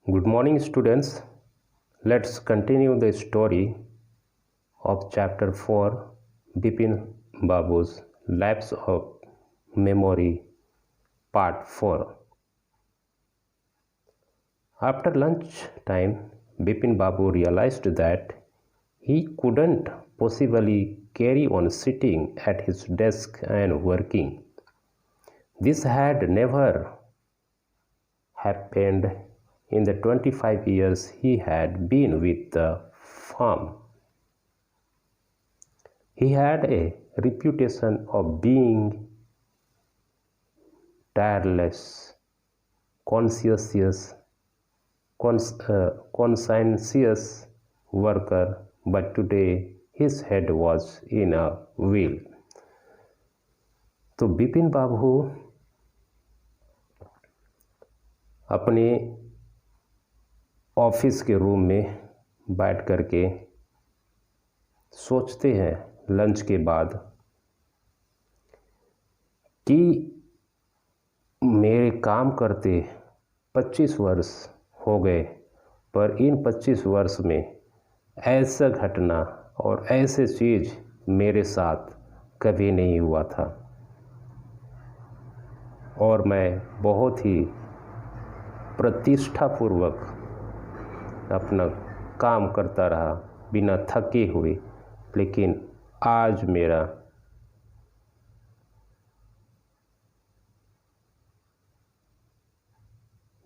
Good morning, students. Let's continue the story of chapter 4 Bipin Babu's Lapse of Memory, part 4. After lunch time, Bipin Babu realized that he couldn't possibly carry on sitting at his desk and working. This had never happened in the 25 years he had been with the firm. He had a reputation of being tireless, conscientious worker, but today his head was in a wheel. तो बिपिन बाबू अपने office के room में बैठ करके सोचते हैं lunch के बाद कि मेरे काम करते 25 वर्ष हो गए, पर इन 25 वर्ष में ऐसा घटना और ऐसे चीज़ मेरे साथ कभी नहीं हुआ था और मैं बहुत ही प्रतिष्ठापूर्वक अपना काम करता रहा बिना थके हुए। लेकिन आज मेरा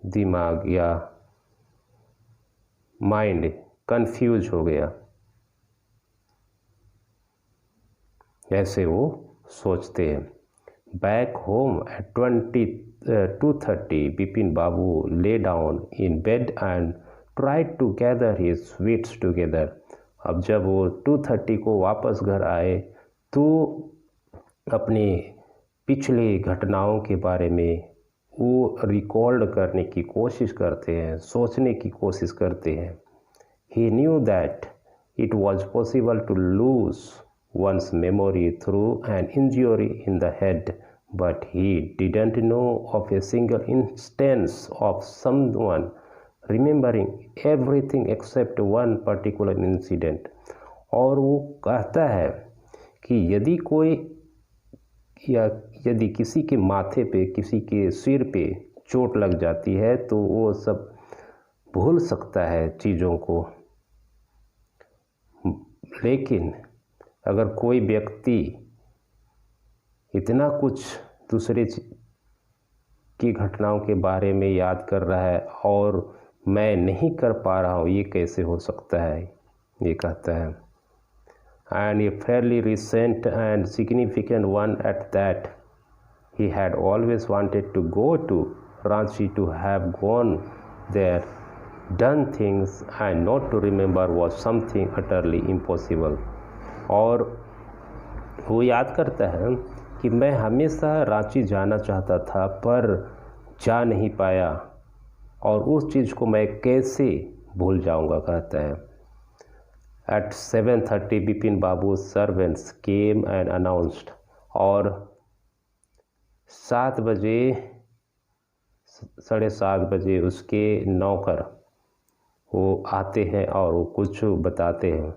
दिमाग या माइंड कंफ्यूज हो गया, ऐसे वो सोचते हैं। Back home at 2:30 Bipin Babu lay down in bed and tried to gather his wits together. अब जब वो 2:30 को वापस घर आए तो अपने पिछले घटनाओं के बारे में वो रिकॉर्ड करने की कोशिश करते हैं, सोचने की कोशिश करते हैं। He knew that it was possible to lose one's memory through an injury in the head, but he didn't know of a single instance of someone remembering everything except one particular incident। और वो कहता है कि यदि किसी के माथे पे, किसी के सिर पे चोट लग जाती है तो वो सब भूल सकता है चीज़ों को, लेकिन अगर कोई व्यक्ति इतना कुछ दूसरे की घटनाओं के बारे में याद कर रहा है और मैं नहीं कर पा रहा हूँ, ये कैसे हो सकता है, ये कहता है। And a fairly recent and significant one at that. He had always wanted to go to Ranchi, to have gone there, done things and not to remember was something utterly impossible। और वो याद करता है कि मैं हमेशा रांची जाना चाहता था पर जा नहीं पाया और उस चीज़ को मैं कैसे भूल जाऊंगा, कहता है। At 7:30 Bipin Babu servants came and announced। और 7 बजे, 7:30 बजे उसके नौकर वो आते हैं और वो कुछ बताते हैं।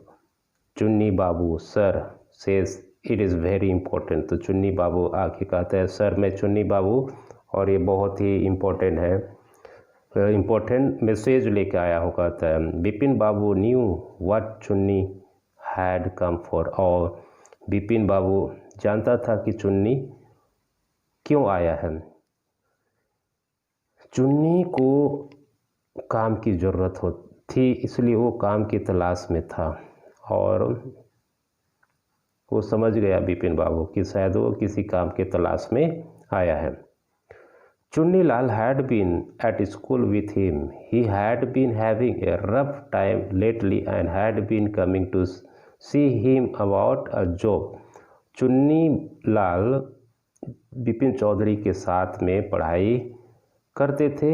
Chunni Babu sir says it is very important. तो चुन्नी बाबू आके कहता है, सर मैं चुन्नी बाबू और ये बहुत ही इम्पोर्टेंट है, इम्पोर्टेंट मैसेज लेके आया हूँ, कहता है। बिपिन बाबू न्यू व्हाट चुन्नी हैड कम फॉर। और बिपिन बाबू जानता था कि चुन्नी क्यों आया है। चुन्नी को काम की ज़रूरत थी, इसलिए वो काम की तलाश में था और वो समझ गया बिपिन बाबू कि शायद वो किसी काम के तलाश में आया है। Chunni Lal had been at school with him. He had been having a rough time lately and had been coming to see him about a job। Chunni Lal Bipin Chaudhary के साथ में पढ़ाई करते थे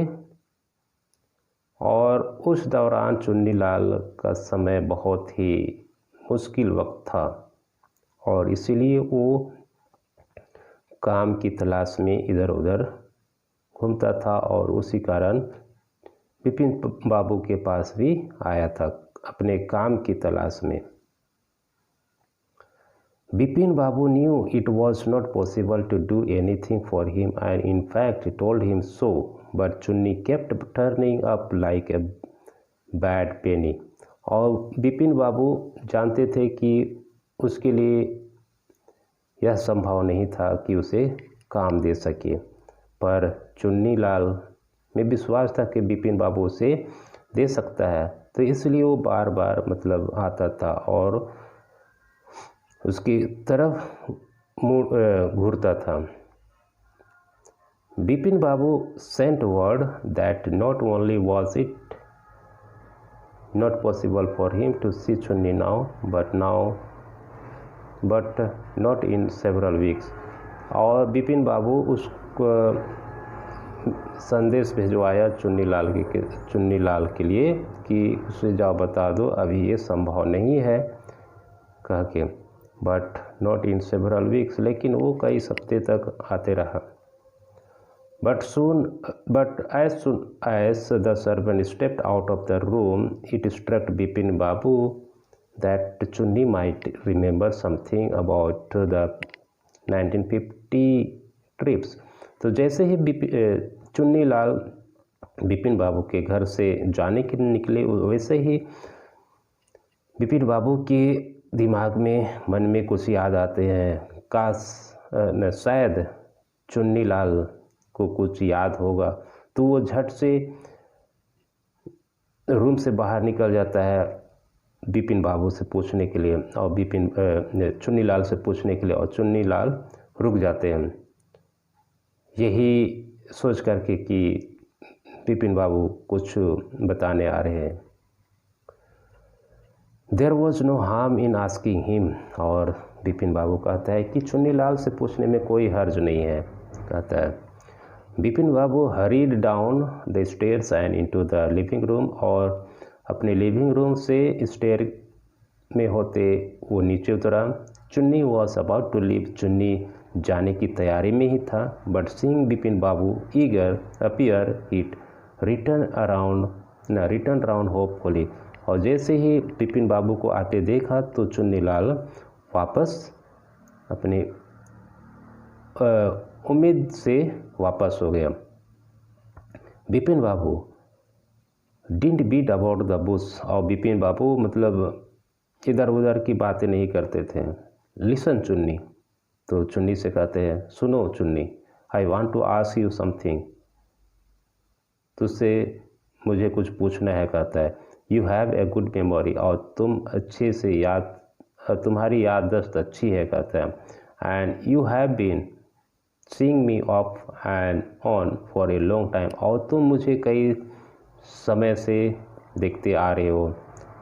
और उस दौरान चुन्नी लाल का समय बहुत ही मुश्किल वक्त था और इसीलिए वो काम की तलाश में इधर उधर घूमता था और उसी कारण बिपिन बाबू के पास भी आया था अपने काम की तलाश में। Bipin Babu knew it was not possible to do anything for him and in fact told him so, but Chunni kept turning up like a bad penny. और बिपिन बाबू जानते थे कि उसके लिए यह संभव नहीं था कि उसे काम दे सके, पर चुन्नी लाल में विश्वास था कि बिपिन बाबू उसे दे सकता है, तो इसलिए वो बार बार मतलब आता था और उसकी तरफ घूरता था। Bipin Babu sent word that not only was it not possible for him to see Chunni now but not in several weeks. और बिपिन बाबू उसको संदेश भिजवाया चुन्नी लाल के लिए कि उसे जाओ बता दो अभी ये संभव नहीं है कह के, but not in several weeks, लेकिन वो कई हफ्ते तक आते रहा। But as soon as the servant stepped out of the room, it struck Bipin Babu that Chunni might remember something about the 1950 trips. तो जैसे ही चुन्नी लाल बिपिन बाबू के घर से जाने के लिए निकले, वैसे ही बिपिन बाबू के दिमाग में मन में कुछ याद आते हैं। शायद चुन्नी लाल को कुछ याद होगा, तो वो झट से रूम से बाहर निकल जाता है बिपिन बाबू से पूछने के लिए और चुन्नी लाल से पूछने के लिए, और चुन्नी लाल रुक जाते हैं यही सोच करके कि बिपिन बाबू कुछ बताने आ रहे हैं। There was no harm in asking him, और बिपिन बाबू कहता है कि चुन्नी लाल से पूछने में कोई हर्ज नहीं है, कहता है। Bipin Babu hurried down the stairs and into the living room, और अपने लिविंग रूम से स्टेयर में होते वो नीचे उतरा। चुन्नी वॉज अबाउट टू लीव, चुन्नी जाने की तैयारी में ही था, but seeing Bipin Babu eager appear it return around hopefully, और जैसे ही बिपिन बाबू को आते देखा तो चुन्नी लाल वापस अपने उम्मीद से वापस हो गया। Bipin Babu didn't beat about the bush, और बिपिन बाबू मतलब इधर उधर की बातें नहीं करते थे। लिसन चुन्नी, तो चुन्नी से कहते हैं सुनो Chunni, I want to ask you something, तुझसे मुझे कुछ पूछना है, कहता है। You have a good memory, और तुम अच्छे से तुम्हारी याददाश्त अच्छी है, कहता है। And you have been seeing me off and on for a long time, और तुम मुझे कई समय से देखते आ रहे हो।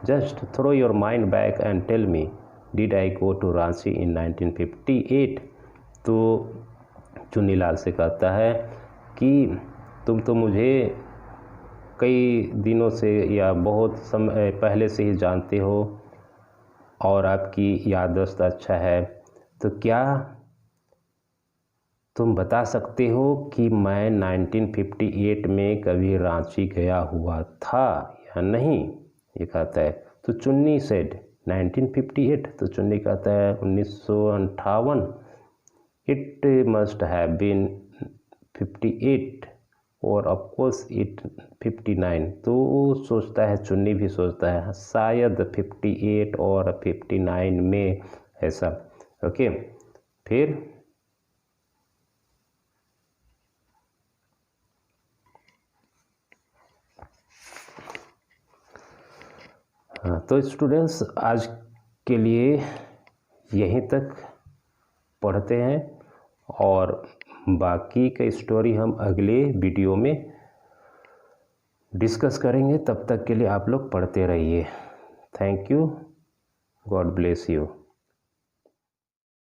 Just throw your mind back and tell me, did I go to Ranchi in 1958? तो चुन्नी लाल से कहता है कि तुम तो मुझे कई दिनों से या बहुत समय पहले से ही जानते हो और आपकी याददाश्त अच्छा है, तो क्या तुम बता सकते हो कि मैं 1958 में कभी रांची गया हुआ था या नहीं? ये कहता है। तो चुन्नी सेड 1958, तो चुन्नी कहता है 1958। इट मस्ट हैव बीन 58 और ऑफ कोर्स इट 59। तो वो सोचता है, चुन्नी भी सोचता है शायद 58 और 59 में ऐसा। ओके, फिर तो स्टूडेंट्स आज के लिए यहीं तक पढ़ते हैं और बाकी का स्टोरी हम अगले वीडियो में डिस्कस करेंगे। तब तक के लिए आप लोग पढ़ते रहिए। Thank you, God bless you.